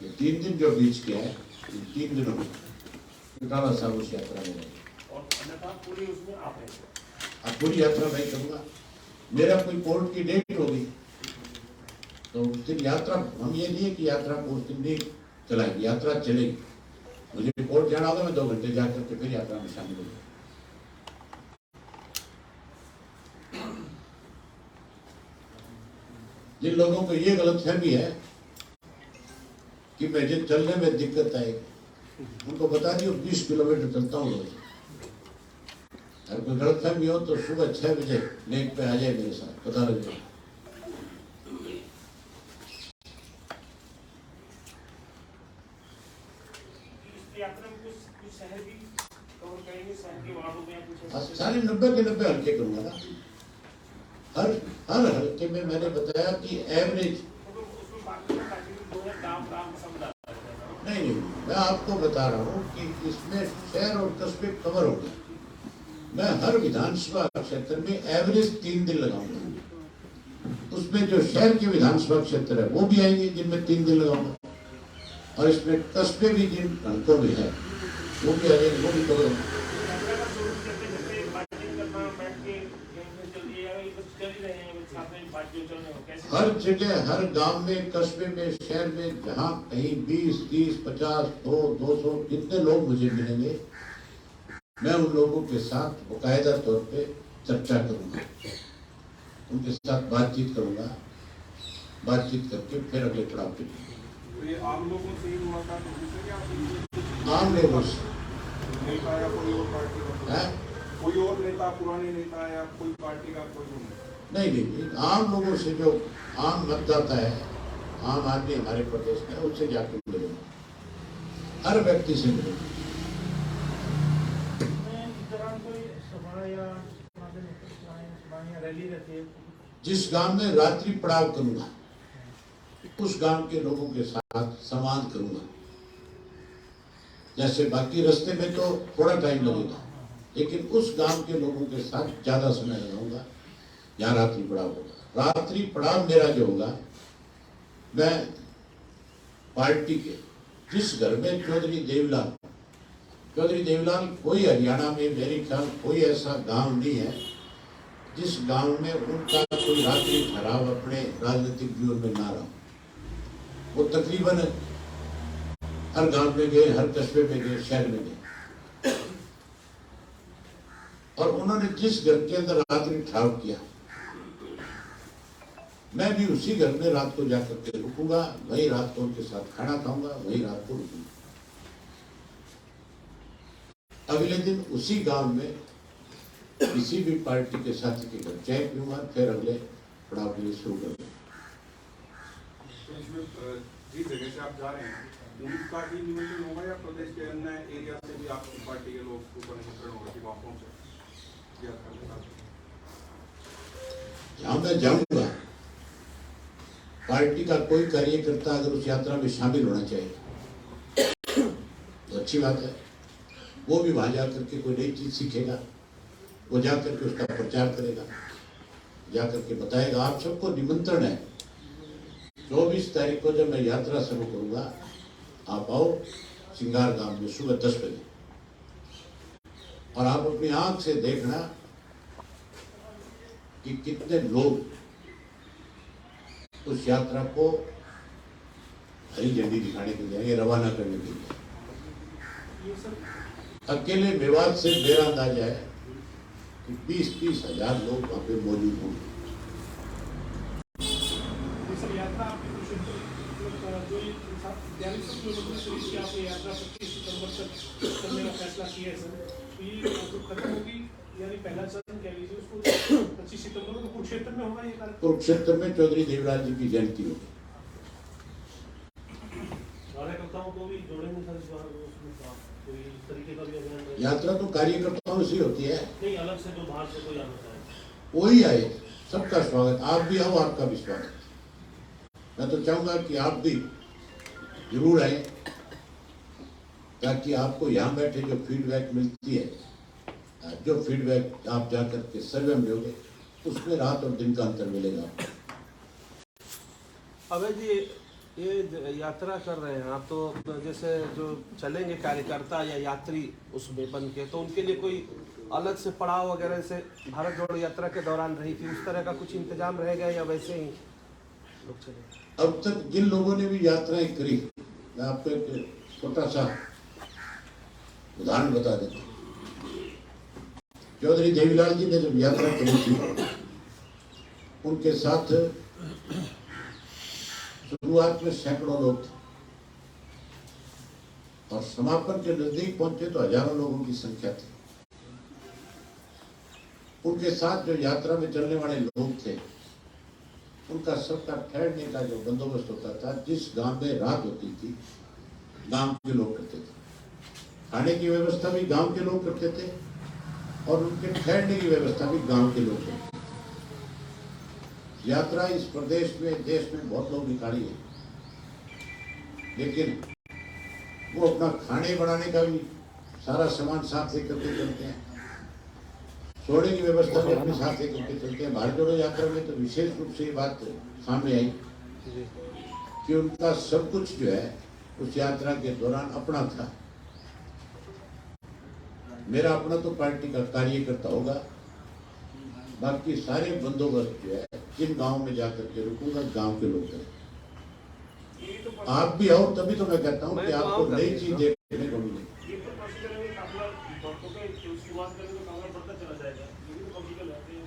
ये 3 दिन जो बीच के है, इन 3 दिनों में चौटाला साहब उस यात्रा में पूरी उसमें आप पूरी यात्रा नहीं करूँगा। मेरा कोई कोर्ट की डेट होगी तो उस दिन यात्रा, हम ये नहीं है कि यात्रा को उस दिन नहीं चलाएंगे, यात्रा चलेगी। मुझे कोर्ट जाना होगा, मैं 2 घंटे जाकर के फिर यात्रा में शामिल होगा। जिन लोगों को ये गलतफहमी है कि मुझे चलने में दिक्कत आएगी, उनको बता दियो 20 किलोमीटर चलता हूँ रोज। अगर कोई गलतफहमी हो तो सुबह 6 बजे लेक पे आ जाए मेरे साथ, पता लग जाए। सारे 90 के 90 हल्के करूंगा ना। हर हल्के में मैंने बताया कि एवरेज नहीं, मैं आपको बता रहा हूँ कि इसमें शहर और कस्बे कवर हो गए। मैं हर विधानसभा क्षेत्र में एवरेज 3 दिन लगाऊंगा। उसमें जो शहर के विधानसभा क्षेत्र है वो भी आएंगे जिनमें 3 दिन लगाऊंगा, और इसमें कस्बे भी जिन हल्कों में है वो भी आ जाएंगे, वो भी कवर होंगे। हर जगह, हर गांव में, कस्बे में, शहर में, जहां कहीं 20, 30, 50, 100, 200 जितने लोग मुझे मिलेंगे, मैं उन लोगों के साथ बाकायदा तौर पे चर्चा करूंगा, उनके साथ बातचीत करूंगा, बातचीत करके फिर अगले पड़ाव पे। आम लोगों से ही मुलाकात होगी? आम लोगों से नेता या कोई और पार्टी का? कोई और नेता, पुराने नेता या कोई पार्टी का कोई नहीं, आम लोगों से, जो आम मतदाता है, आम आदमी हमारे प्रदेश में, उससे जाकर मिलेंगे, हर व्यक्ति से मिलेंगे। जिस गांव में रात्रि पड़ाव करूंगा उस गांव के लोगों के साथ संवाद करूंगा। जैसे बाकी रास्ते में तो थोड़ा टाइम लगेगा, लेकिन उस गांव के लोगों के साथ ज्यादा समय लगाऊंगा जहाँ रात्रि पड़ाव होगा। रात्रि पड़ाव मेरा जो होगा, मैं पार्टी के जिस घर में चौधरी देवीलाल, कोई हरियाणा में मेरे ख्याल कोई ऐसा गांव नहीं है जिस गांव में उनका कोई रात्रि ठहराव अपने राजनीतिक जीवन में ना रहा। वो तकरीबन हर गांव में गए, हर कस्बे में गए, शहर में गए, और उन्होंने जिस घर के अंदर रात्रि ठहराव किया, मैं भी उसी घर में रात को जाकर के रुकूंगा, वही रात को उनके साथ खाना खाऊंगा, वही रात को रुकूंगा। अगले दिन उसी गांव में किसी भी पार्टी के साथी के घर चाय पीऊंगा, फिर अगले पड़ाव के लिए शुरू करूंगा। जिस जगह से आप जा रहे हैं उनका ही निमंत्रण होगा या प्रदेश के अन्य एरिया से भी आपकी पार्टी के लोग ऊपर निमंत्रण होगा कि वहाँ पहुंचे? जहाँ मैं जाऊंगा, पार्टी का कोई कार्यकर्ता अगर उस यात्रा में शामिल होना चाहिए तो अच्छी बात है। वो भी वहां जाकर के कोई नई चीज सीखेगा, वो जाकर के उसका प्रचार करेगा, जाकर के बताएगा। आप सबको निमंत्रण है, 24 तारीख को जब मैं यात्रा शुरू करूंगा, आप आओ सिंगार गांव में सुबह 10 बजे, और आप अपनी आंख से देखना कि कितने लोग उस यात्रा को हरी झंडी दिखाने के लिए, रवाना करने के लिए। अकेले मेवात से मेरा अंदाजा है कि 20-30 हजार लोग वहां पे मौजूद होंगे। यात्रा जो 42 किलोमीटर सीरीज की आपने यात्रा 25 सितंबर तक करने का फैसला किया है सर, तो ये खत्म होगी, यानी पहला चरण कह लीजिए उसको 25 सितंबर को कुरुक्षेत्र में होगा ये कार्यक्रम। कुरुक्षेत्र में चौधरी देवराज जी की जयंती होगी। कार्यकर्ताओं को भी जोड़ेंगे सर इस बार, कोई इस तरीके का भी अभियान? यात्रा तो कार्यकर्ताओं से होती है, नहीं अलग से जो बाहर से कोई आना चाहे वही आए, सबका स्वागत। आप भी आओ, आपका भी स्वागत। मैं तो चाहूंगा कि आप भी जरूर आए, ताकि आपको यहाँ बैठे जो फीडबैक मिलती है, जो फीडबैक आप जाकर के सर्वे में दोगे, उसमें रात और दिन का अंतर मिलेगा। अभय जी, ये यात्रा कर रहे हैं आप, तो जैसे जो चलेंगे कार्यकर्ता या यात्री उसमें बन के, तो उनके लिए कोई अलग से पड़ाव वगैरह से भारत जोड़ो यात्रा के दौरान रही थी, उस तरह का कुछ इंतजाम रहेगा या वैसे ही लोग चले? अब तक जिन लोगों ने भी यात्राएं करी, मैं आपको एक छोटा सा उदाहरण बता देता हूँ। चौधरी देवीलाल जी ने जब यात्रा करी थी, उनके साथ शुरुआत में सैकड़ों लोग थे, और समापन के नजदीक पहुंचे तो हजारों लोगों की संख्या थी। उनके साथ जो यात्रा में चलने वाले लोग थे, उनका सबका ठहरने का जो बंदोबस्त होता था, जिस गांव में रात होती थी, गांव के लोग करते थे। खाने की व्यवस्था भी गांव के लोग करते थे, और उनके ठहरने की व्यवस्था भी गांव के लोग करते थे। यात्रा इस प्रदेश में, देश में बहुत लोग निकाली है, लेकिन वो अपना खाने बनाने का भी सारा सामान साथ लेकर के चलते हैं, सोने की व्यवस्था भी अपने साथ लेकर के चलते हैं। भारत जोड़ो यात्रा में तो विशेष रूप से ये बात सामने आई कि उनका सब कुछ जो है उस यात्रा के दौरान अपना था। मेरा अपना तो पार्टी का कार्यकर्ता होगा, बाकी सारे बंदोबस्त जो है जिन गांव में जाकर के रुकूंगा, गांव के लोग करें। आप भी आओ, तभी तो मैं कहता हूँ कि आपको नई चीज देखने को मिलेगी।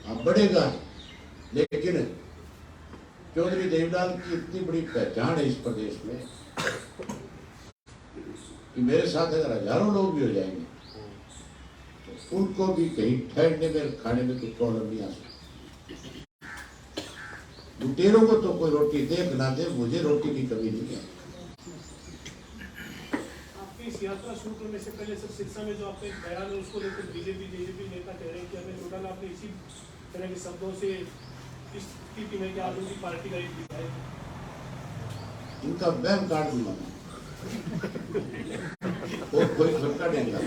अब बढ़ेगा, लेकिन चौधरी देवलाल की इतनी बड़ी पहचान है इस प्रदेश में कि मेरे साथ अगर हजारों लोग भी हो जाएंगे तो उनको भी कहीं ठहरने में, खाने में कोई प्रॉब्लम नहीं आ सकती। लुटेरों को तो कोई रोटी दे ना दे, मुझे रोटी की कमी नहीं है। आपकी इस यात्रा शुरू करने से पहले सर सिरसा में जो आपका एक बयान है उसको लेकर बीजेपी नेता कह रहे हैं कि हमें लुटाना, आपने इसी तरह के शब्दों से इस स्थिति में क्या आलू की पार्टी का एक दिखाया? इनका बैम काट दूंगा और कोई धक्का नहीं लगा।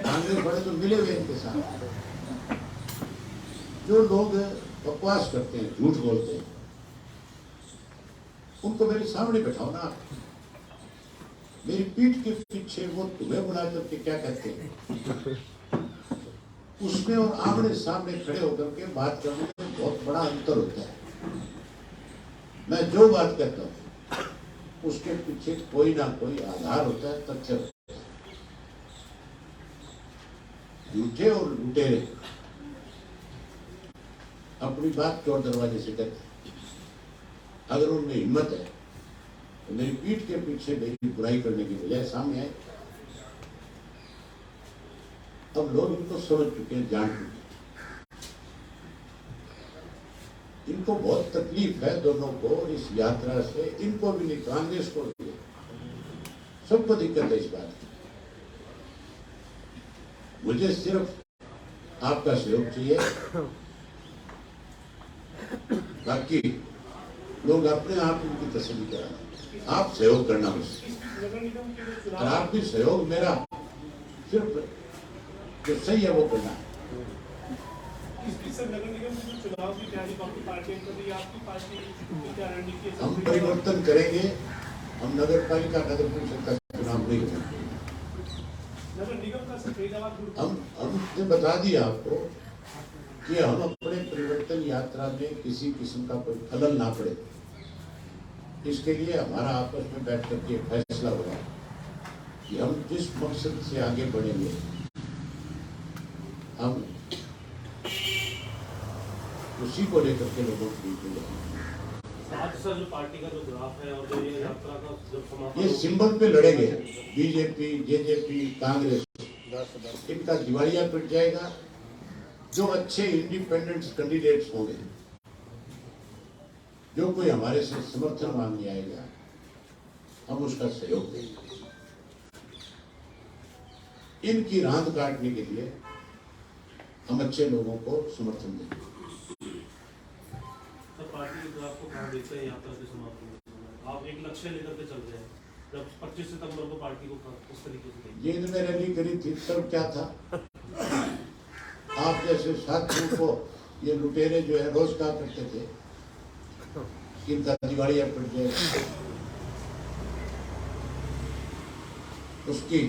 कांग्रेस बड़े तो मिले हुए इनके साथ। जो लोग बकवास करते हैं, झूठ बोलते हैं, उनको मेरे सामने बैठाओ ना। मेरी पीठ के पीछे वो तुम्हें बुला करके क्या कहते हैं, उसमें और आमने सामने खड़े होकर के बात करने में बहुत बड़ा अंतर होता है। मैं जो बात कहता हूँ उसके पीछे कोई ना कोई आधार होता है, तथ्य होता है। झूठे और लुटेरे अपनी बात चोर दरवाजे से कहते हैं। अगर उनमें हिम्मत है तो मेरी पीठ के पीछे मेरी बुराई करने की बजाय सामने आए। अब लोग इनको समझ चुके हैं, जान चुके हैं। इनको बहुत तकलीफ है दोनों को इस यात्रा से, इनको भी नहीं, कांग्रेस को भी, सबको दिक्कत है इस बात की। मुझे सिर्फ आपका सहयोग चाहिए, बाकी लोग अपने आप उनकी तसल्ली करा रहे हैं। आप सहयोग करना मुझसे, नगर निगम के जो और चुनाव आप भी सहयोग मेरा सिर्फ जो सही है वो करना है। इस सर नगर निगम के जो चुनाव की तैयारी आपकी पार्टी कर रही है, आपकी पार्टी की क्या रणनीति है? हम परिवर्तन करेंगे, हम नगर पालिका नगर परिषद का चुनाव नहीं करेंगे। नगर निगम का सर फरीदाबाद हमने बता दिया आपको कि हम अपने परिवर्तन यात्रा में किसी किस्म का कोई खलल ना पड़े, इसके लिए हमारा आपस में बैठ करके फैसला हुआ कि हम जिस मकसद से आगे बढ़ेंगे हम उसी को लेकर के लोगों के बीच में जाएंगे। आज सर जो पार्टी का जो ग्राफ है और जो ये यात्रा का जब समापन ये सिंबल पे लड़ेंगे, बीजेपी, जेजेपी, कांग्रेस, इनका दिवालिया पिट जाएगा। जो अच्छे इंडिपेंडेंट कैंडिडेट्स होंगे, जो कोई हमारे से समर्थन मांगने आएगा, हम उसका सहयोग देंगे। इनकी रांद काटने के लिए हम अच्छे लोगों को समर्थन देंगे। सर पार्टी के ग्राफ को कहाँ देखते हैं यात्रा के समापन में? आप एक लक्ष्य लेकर के चल रहे हैं, जब 25 सितंबर को पार्टी को किस तरीके से देखते जींद में रैली करी थी तब क्या था? आप जैसे साथियों को ये लुटेरे जो है रोज कहा करते थे कि इनका दिवालिया पिट जाएगा। उसकी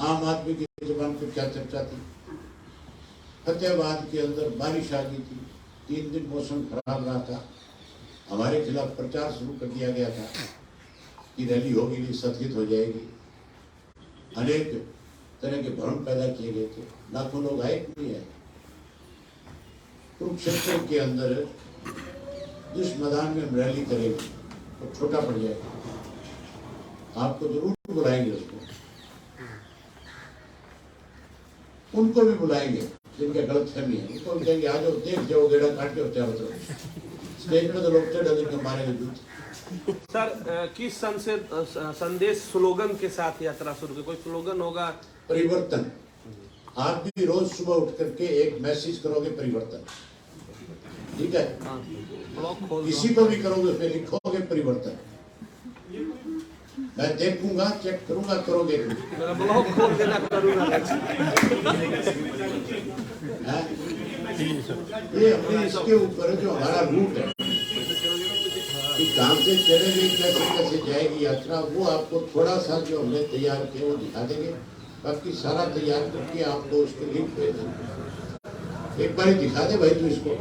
आम आदमी की जुबान पे क्या चर्चा थी? फतेहाबाद के अंदर बारिश आ गई थी, 3 दिन मौसम खराब रहा था, हमारे खिलाफ प्रचार शुरू कर दिया गया था कि रैली होगी नहीं, स्थगित हो जाएगी। अनेक तरह के भ्रम पैदा किए गए थे, लाखों लोग आए नहीं आए। कुरुक्षेत्र के अंदर जिस मैदान में हम रैली करेंगे वो छोटा पड़ जाएगा, आपको जरूर बुलाएंगे उसको, उनको भी बुलाएंगे जिनके गलत फहमी है, उनको भी कहेंगे आ जाओ, देख जाओ, गेड़ा काट के चारों तरफ। स्टेज में तो लोग चढ़ के मारेंगे जूते। सर किस संदेश स्लोगन के साथ यात्रा शुरू की? कोई स्लोगन होगा? परिवर्तन। आप भी रोज सुबह उठ करके एक मैसेज करोगे परिवर्तन, ठीक है? ब्लॉग खोल किसी को भी करोगे उसमें लिखोगे परिवर्तन। मैं देखूंगा, चेक करूंगा, करोगे तुम। मेरा ब्लॉग खोल देना करूंगा। हैं? ये अपने इसके ऊपर जो हमारा रूट है कि कहाँ से चलेगी, कैसे कैसे जाएगी यात्रा, वो आपको थोड़ा सा जो हमने तैयार किया वो दिखा देंगे। बाकी सारा तैयार करके आपको उसके लिंक भेज देंगे। एक बार दिखा दे भाई तू इसको।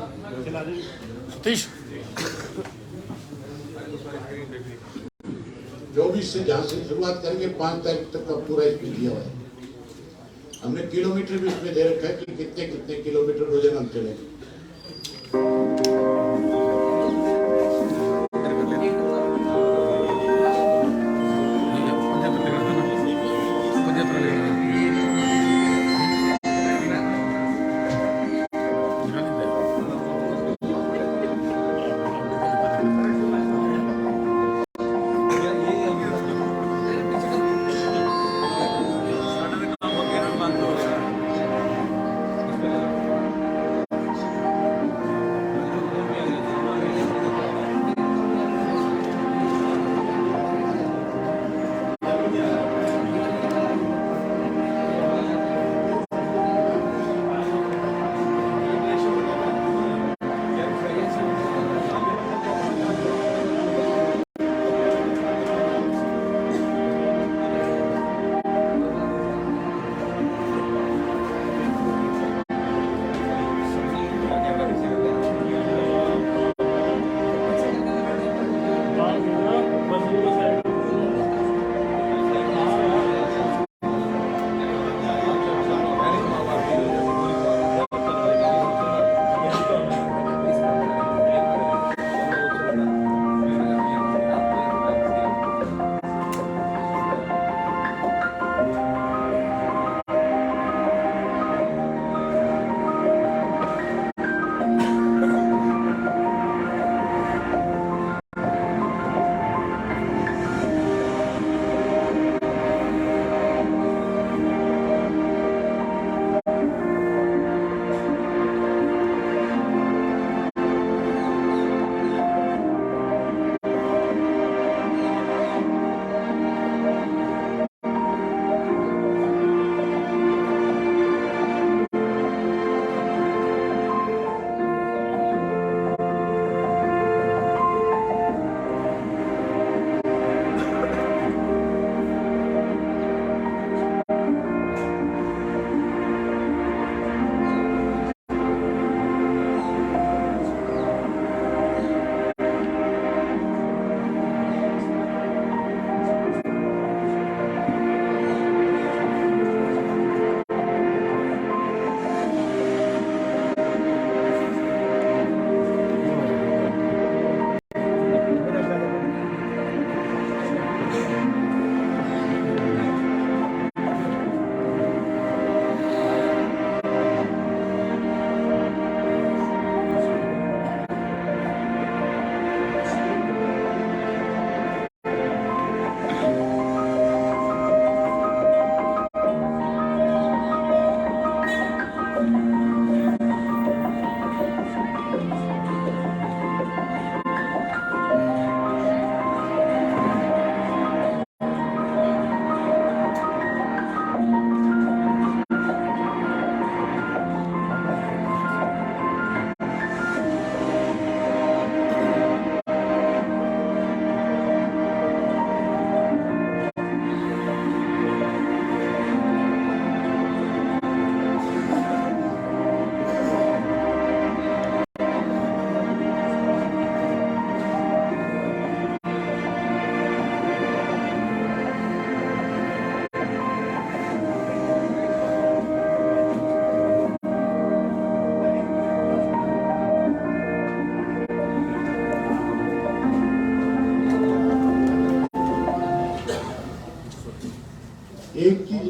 24 से जहाँ से शुरुआत करेंगे 5 तारीख तक का पूरा इसमें दिया हुआ है। हमने किलोमीटर भी इसमें दे रखा है कि कितने कितने किलोमीटर रोजाना हम चलेंगे।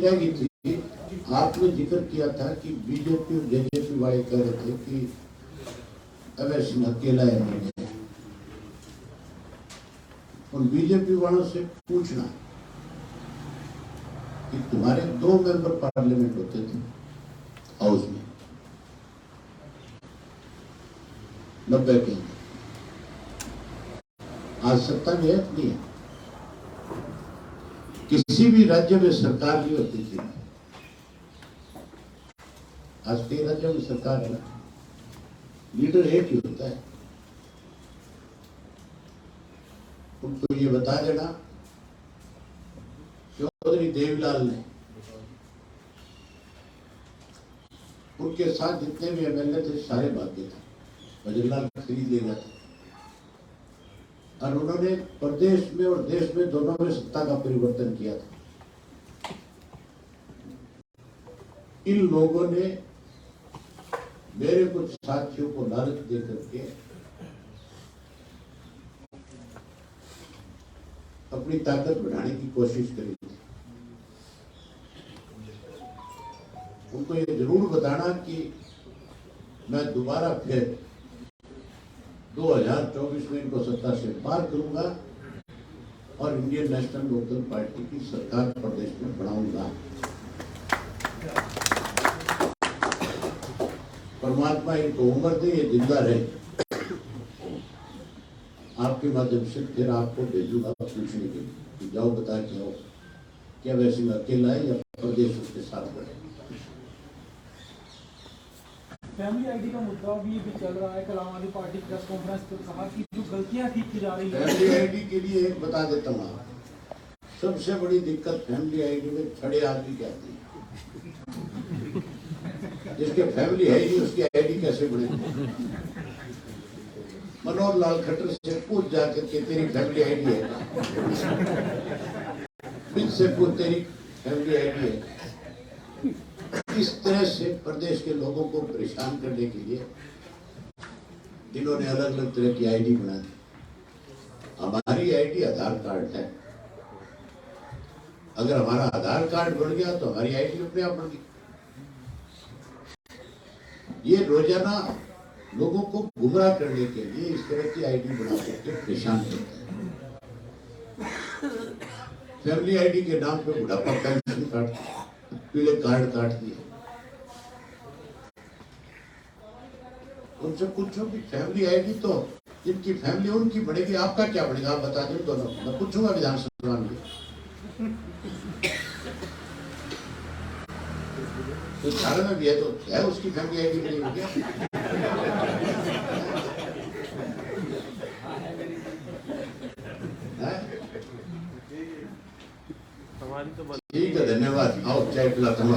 जाएगी थी। आपने जिक्र किया था कि बीजेपी और जेजेपी वाले कह रहे थे कि अवैध सिंह अकेला है। उन बीजेपी वालों से पूछना कि तुम्हारे 2 मेंबर पार्लियामेंट होते थे हाउस में 90 के, आज सत्ता में है नहीं है। किसी भी राज्य में सरकार नहीं होती थी, आज कई राज्यों में सरकार है ना, लीडर एक ही होता है। उनको ये बता देना चौधरी देवीलाल ने उनके साथ जितने भी एमएलए थे सारे भाग्य थे, भजनलाल खरीद ले गया था और उन्होंने प्रदेश में और देश में दोनों में सत्ता का परिवर्तन किया था। इन लोगों ने मेरे कुछ साथियों को लालच दे करके अपनी ताकत बढ़ाने की कोशिश करी थी। उनको ये जरूर बताना कि मैं दोबारा फिर 2024 में इनको सत्ता से पार करूंगा और इंडियन नेशनल लोकदल पार्टी की सरकार प्रदेश में बनाऊंगा। परमात्मा इनको उम्र दे, ये जिंदा रहे। आपके माध्यम से फिर आपको भेजूंगा पूछने के लिए कि जाओ बता के आओ क्या वैसे अकेला है या प्रदेश उसके साथ बढ़े। फैमिली आईडी का मुद्दा भी चल रहा है। कल आम आदमी पार्टी प्रेस कॉन्फ्रेंस पर कहा कि जो गलतियां ठीक की जा रही है। फैमिली आईडी के लिए एक बता देता हूँ, सबसे बड़ी दिक्कत फैमिली आईडी में खड़े आदमी क्या आती है। जिसके फैमिली है ही उसकी आईडी कैसे बने। मनोहर लाल खट्टर से पूछ जाकर के तेरी फैमिली आईडी है, फिर से पूछ तेरी फैमिली आईडी है। इस तरह से प्रदेश के लोगों को परेशान करने के लिए इन्होंने अलग अलग तरह की आईडी बना दी। हमारी आईडी आधार कार्ड है, अगर हमारा आधार कार्ड बन गया तो हमारी आईडी अपने आप बन गई। ये रोजाना लोगों को गुमराह करने के लिए इस तरह की आईडी बना करके परेशान करते हैं। फैमिली आईडी के नाम पे बुढ़ापा पेंशन कार्ड, पीले कार्ड काट दिए। उनसे पूछो कि फैमिली आईडी तो जिनकी फैमिली उनकी बढ़ेगी, आपका क्या बढ़ेगा आप बता दो दोनों। मैं पूछूंगा विधानसभा में तो सारे में भी है तो है उसकी फैमिली आईडी बनेगी क्या? हमारी तो ठीक है, धन्यवाद। आओ चाय पिलाता हूँ।